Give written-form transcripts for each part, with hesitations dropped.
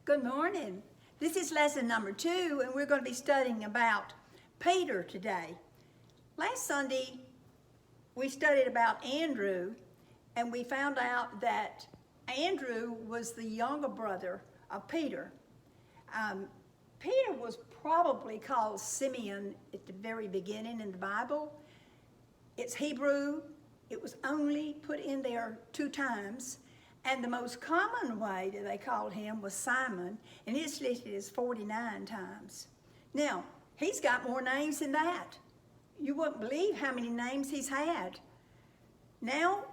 Good morning. This is lesson number 2, and we're going to be studying about Peter today. Last Sunday, we studied about Andrew, and we found out that Andrew was the younger brother of Peter. Peter was probably called Simeon at the very beginning in the Bible. It's Hebrew. It was only put in there 2 times. And the most common way that they called him was Simon, and it's listed as 49 times. Now, he's got more names than that. You wouldn't believe how many names he's had. Now,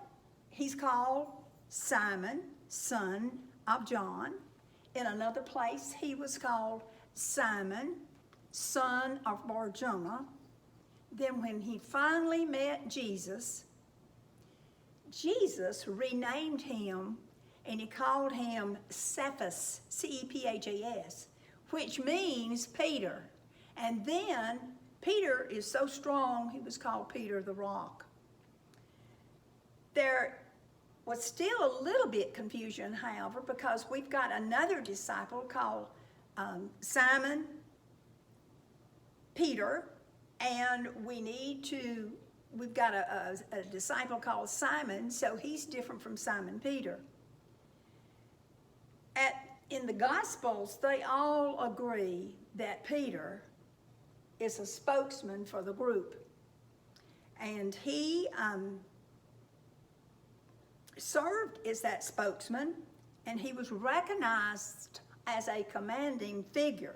he's called Simon, son of John. In another place, he was called Simon, son of Bar-Jonah. Then when he finally met Jesus, Jesus renamed him, and he called him Cephas, C-E-P-H-A-S, which means Peter. And then Peter is so strong, he was called Peter the Rock. There was still a little bit confusion, however, because we've got another disciple called Simon Peter, and we've got a disciple called Simon, so he's different from Simon Peter. In the Gospels, they all agree that Peter is a spokesman for the group. And he served as that spokesman, and he was recognized as a commanding figure.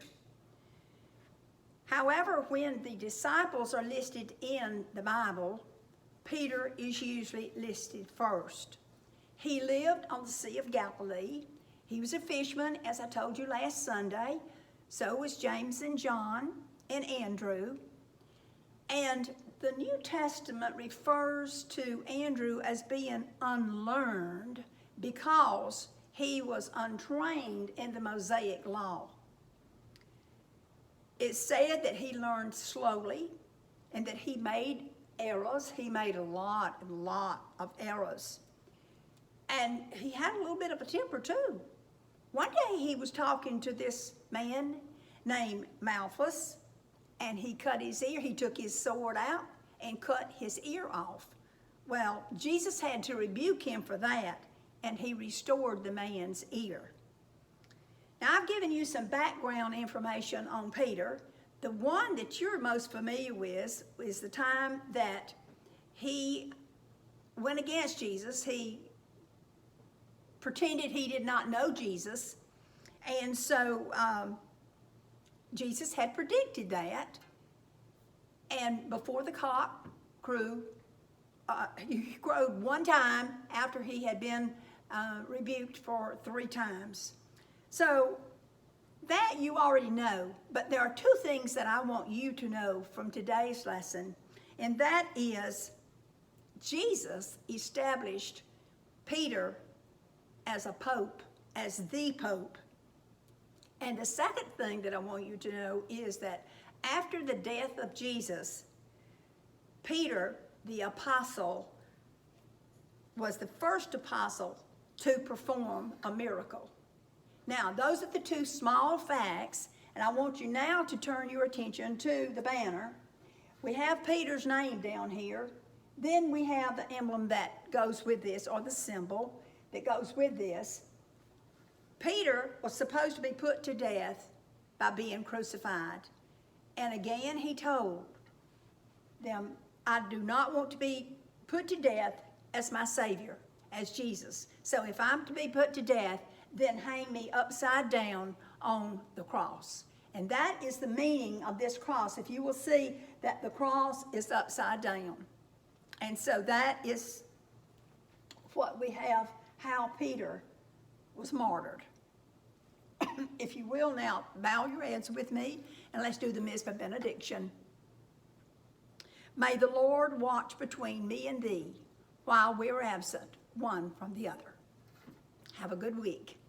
However, when the disciples are listed in the Bible, Peter is usually listed first. He lived on the Sea of Galilee. He was a fisherman, as I told you last Sunday. So was James and John and Andrew. And the New Testament refers to Andrew as being unlearned because he was untrained in the Mosaic law. It's said that he learned slowly and that he made errors. He made a lot of errors. And he had a little bit of a temper too. One day he was talking to this man named Malchus, and he cut his ear. He took his sword out and cut his ear off. Well, Jesus had to rebuke him for that, and he restored the man's ear. Now, I've given you some background information on Peter. The one that you're most familiar with is the time that he went against Jesus. He pretended he did not know Jesus, and so Jesus had predicted that. And before the cock crew, he crowed 1 time after he had been rebuked for 3 times. So that you already know, but there are 2 things that I want you to know from today's lesson, and that is Jesus established Peter as a pope, as the pope. And the second thing that I want you to know is that after the death of Jesus, Peter, the apostle, was the first apostle to perform a miracle. Now, those are the 2 small facts, and I want you now to turn your attention to the banner. We have Peter's name down here. Then we have the emblem that goes with this, or the symbol that goes with this. Peter was supposed to be put to death by being crucified. And again, he told them, I do not want to be put to death as my Savior, as Jesus. So if I'm to be put to death, then hang me upside down on the cross. And that is the meaning of this cross. If you will see that the cross is upside down. And so that is what we have, how Peter was martyred. If you will now, bow your heads with me, and let's do the Mizpah benediction. May the Lord watch between me and thee while we're absent, one from the other. Have a good week.